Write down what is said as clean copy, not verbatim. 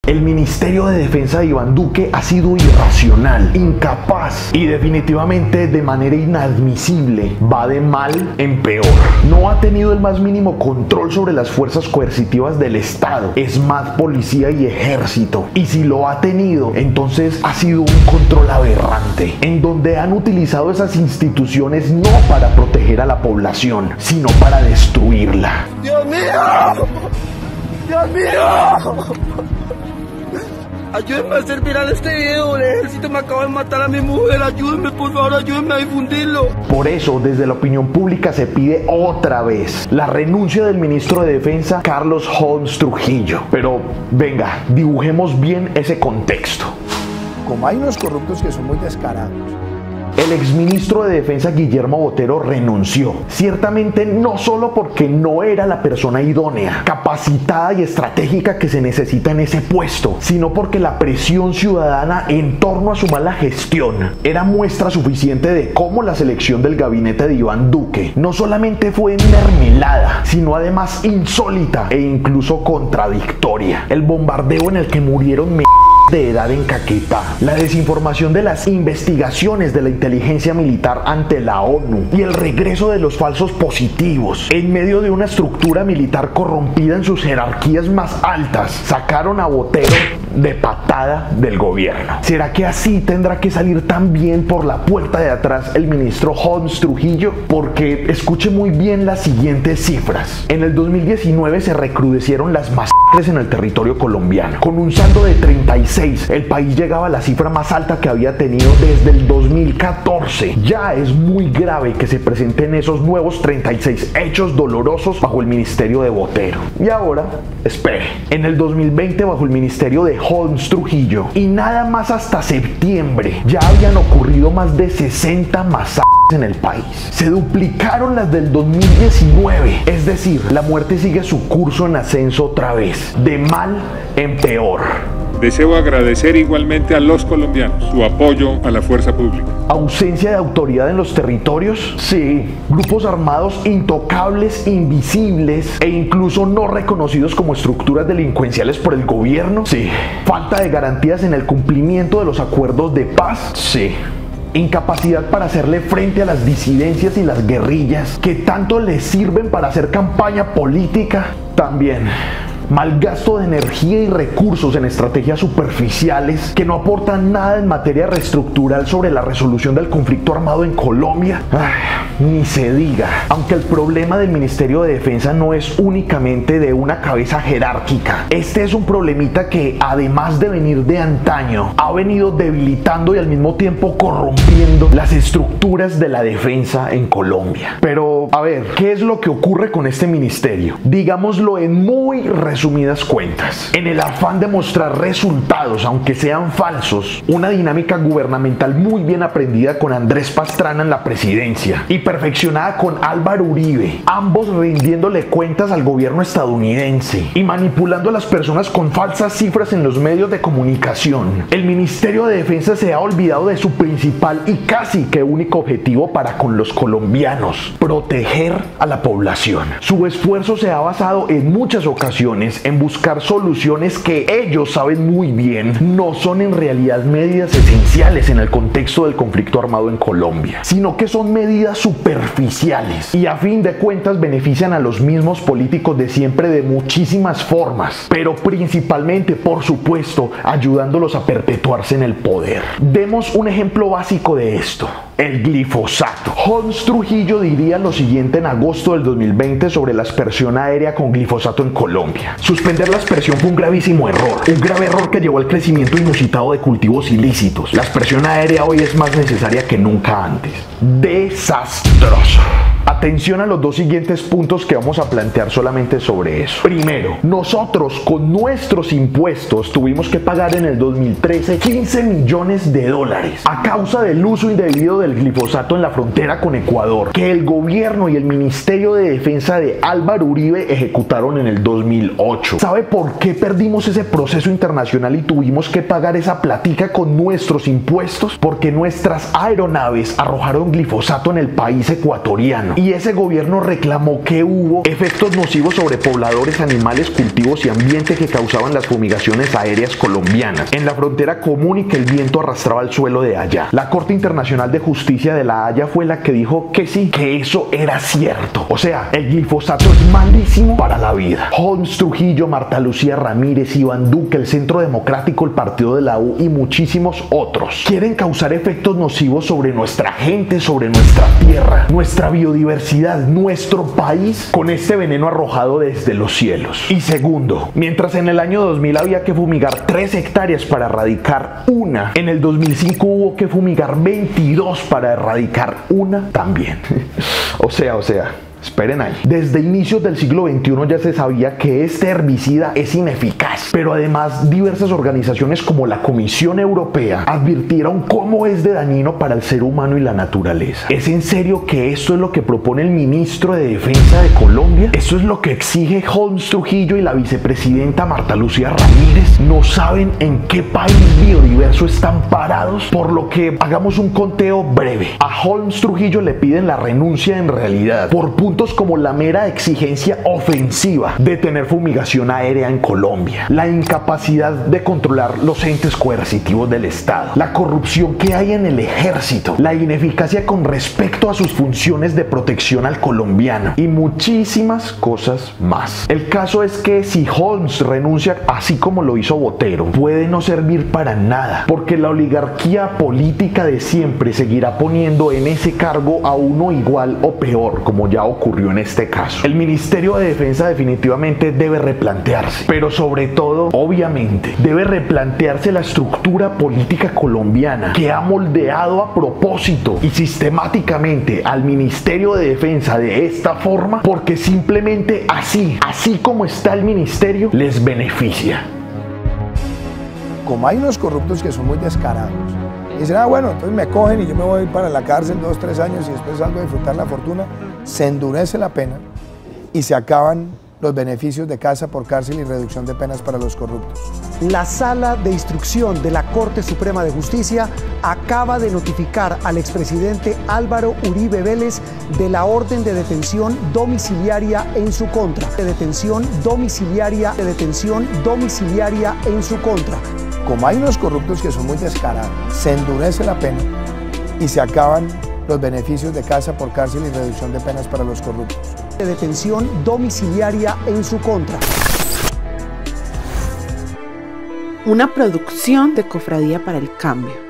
El Ministerio de Defensa de Iván Duque ha sido irracional, incapaz y definitivamente de manera inadmisible va de mal en peor. No ha tenido el más mínimo control sobre las fuerzas coercitivas del Estado, ESMAD, policía y ejército. Y si lo ha tenido, entonces ha sido un control aberrante, en donde han utilizado esas instituciones no para proteger a la población, sino para destruirla. ¡Dios mío! ¡Dios mío! Ayúdenme a hacer viral este video. El ejército me acaba de matar a mi mujer. Ayúdenme, por favor, ayúdenme a difundirlo. Por eso, desde la opinión pública se pide otra vez la renuncia del ministro de Defensa, Carlos Holmes Trujillo. Pero venga, dibujemos bien ese contexto. Como hay unos corruptos que son muy descarados. El exministro de Defensa Guillermo Botero renunció, ciertamente no solo porque no era la persona idónea, capacitada y estratégica que se necesita en ese puesto, sino porque la presión ciudadana en torno a su mala gestión era muestra suficiente de cómo la selección del gabinete de Iván Duque no solamente fue mermelada, sino además insólita e incluso contradictoria. El bombardeo en el que murieron de edad en Caquetá, la desinformación de las investigaciones de la inteligencia militar ante la ONU y el regreso de los falsos positivos en medio de una estructura militar corrompida en sus jerarquías más altas, sacaron a Botero de patada del gobierno. ¿Será que así tendrá que salir también por la puerta de atrás el ministro Holmes Trujillo? Porque escuche muy bien las siguientes cifras. En el 2019 se recrudecieron las masacres en el territorio colombiano. Con un saldo de 36, el país llegaba a la cifra más alta que había tenido desde el 2014. Ya es muy grave que se presenten esos nuevos 36 hechos dolorosos bajo el ministerio de Botero. Y ahora, espere, en el 2020 bajo el ministerio de Holmes Trujillo y nada más hasta septiembre ya habían ocurrido más de 60 masacres en el país. Se duplicaron las del 2019, es decir, la muerte sigue su curso en ascenso otra vez, de mal en peor. Deseo agradecer igualmente a los colombianos su apoyo a la fuerza pública. ¿Ausencia de autoridad en los territorios? Sí. Grupos armados intocables, invisibles e incluso no reconocidos como estructuras delincuenciales por el gobierno? Sí. ¿Falta de garantías en el cumplimiento de los acuerdos de paz? Sí. Incapacidad para hacerle frente a las disidencias y las guerrillas que tanto les sirven para hacer campaña política? También. Mal gasto de energía y recursos en estrategias superficiales que no aportan nada en materia reestructural sobre la resolución del conflicto armado en Colombia. Ni se diga. Aunque el problema del Ministerio de Defensa no es únicamente de una cabeza jerárquica. Este es un problemita que, además de venir de antaño, ha venido debilitando y al mismo tiempo corrompiendo las estructuras de la defensa en Colombia. Pero, a ver, ¿qué es lo que ocurre con este ministerio? Digámoslo en muy resumidas cuentas. En el afán de mostrar resultados, aunque sean falsos, una dinámica gubernamental muy bien aprendida con Andrés Pastrana en la presidencia y perfeccionada con Álvaro Uribe, ambos rindiéndole cuentas al gobierno estadounidense y manipulando a las personas con falsas cifras en los medios de comunicación. El Ministerio de Defensa se ha olvidado de su principal y casi que único objetivo para con los colombianos: proteger a la población. Su esfuerzo se ha basado en muchas ocasiones en buscar soluciones que ellos saben muy bien no son en realidad medidas esenciales en el contexto del conflicto armado en Colombia, sino que son medidas superficiales y a fin de cuentas benefician a los mismos políticos de siempre de muchísimas formas, pero principalmente, por supuesto, ayudándolos a perpetuarse en el poder. Demos un ejemplo básico de esto: el glifosato. Holmes Trujillo diría lo siguiente en agosto del 2020 sobre la aspersión aérea con glifosato en Colombia: suspender la aspersión fue un gravísimo error, un grave error que llevó al crecimiento inusitado de cultivos ilícitos. La aspersión aérea hoy es más necesaria que nunca antes. Desastroso. Atención a los dos siguientes puntos que vamos a plantear solamente sobre eso. Primero, nosotros con nuestros impuestos tuvimos que pagar en el 2013 $15 millones a causa del uso indebido del glifosato en la frontera con Ecuador, que el gobierno y el Ministerio de Defensa de Álvaro Uribe ejecutaron en el 2008. ¿Sabe por qué perdimos ese proceso internacional y tuvimos que pagar esa platica con nuestros impuestos? Porque nuestras aeronaves arrojaron glifosato en el país ecuatoriano y y ese gobierno reclamó que hubo efectos nocivos sobre pobladores, animales, cultivos y ambiente que causaban las fumigaciones aéreas colombianas en la frontera común y que el viento arrastraba el suelo de allá. La Corte Internacional de Justicia de La Haya fue la que dijo que sí, que eso era cierto. O sea, el glifosato es malísimo para la vida. Holmes, Trujillo, Marta Lucía Ramírez, Iván Duque, el Centro Democrático, el Partido de la U y muchísimos otros quieren causar efectos nocivos sobre nuestra gente, sobre nuestra tierra, nuestra biodiversidad, nuestro país, con este veneno arrojado desde los cielos. Y segundo, mientras en el año 2000 había que fumigar 3 hectáreas para erradicar una, en el 2005 hubo que fumigar 22 para erradicar una también. O sea, esperen ahí. Desde inicios del siglo XXI ya se sabía que este herbicida es ineficaz, pero además diversas organizaciones como la Comisión Europea advirtieron cómo es de dañino para el ser humano y la naturaleza. ¿Es en serio que esto es lo que propone el ministro de Defensa de Colombia? ¿Esto es lo que exige Holmes Trujillo y la vicepresidenta Marta Lucía Ramírez? ¿No saben en qué país biodiverso están parados? Por lo que hagamos un conteo breve. A Holmes Trujillo le piden la renuncia en realidad por puntos como la mera exigencia ofensiva de tener fumigación aérea en Colombia, la incapacidad de controlar los entes coercitivos del Estado, la corrupción que hay en el ejército, la ineficacia con respecto a sus funciones de protección al colombiano y muchísimas cosas más. El caso es que si Holmes renuncia así como lo hizo Botero, puede no servir para nada, porque la oligarquía política de siempre seguirá poniendo en ese cargo a uno igual o peor, como ya ocurrió en este caso. El Ministerio de Defensa definitivamente debe replantearse, pero sobre todo, obviamente, debe replantearse la estructura política colombiana que ha moldeado a propósito y sistemáticamente al Ministerio de Defensa de esta forma, porque simplemente así como está el ministerio, les beneficia. Como hay unos corruptos que son muy descarados, dicen, bueno, entonces me cogen y yo me voy para la cárcel 2 o 3 años y después salgo a disfrutar la fortuna, se endurece la pena y se acaban los beneficios de casa por cárcel y reducción de penas para los corruptos. La Sala de Instrucción de la Corte Suprema de Justicia acaba de notificar al expresidente Álvaro Uribe Vélez de la orden de detención domiciliaria en su contra. De detención domiciliaria en su contra. Como hay unos corruptos que son muy descarados, se endurece la pena y se acaban los beneficios de casa por cárcel y reducción de penas para los corruptos. De detención domiciliaria en su contra. Una producción de Cofradía para el Cambio.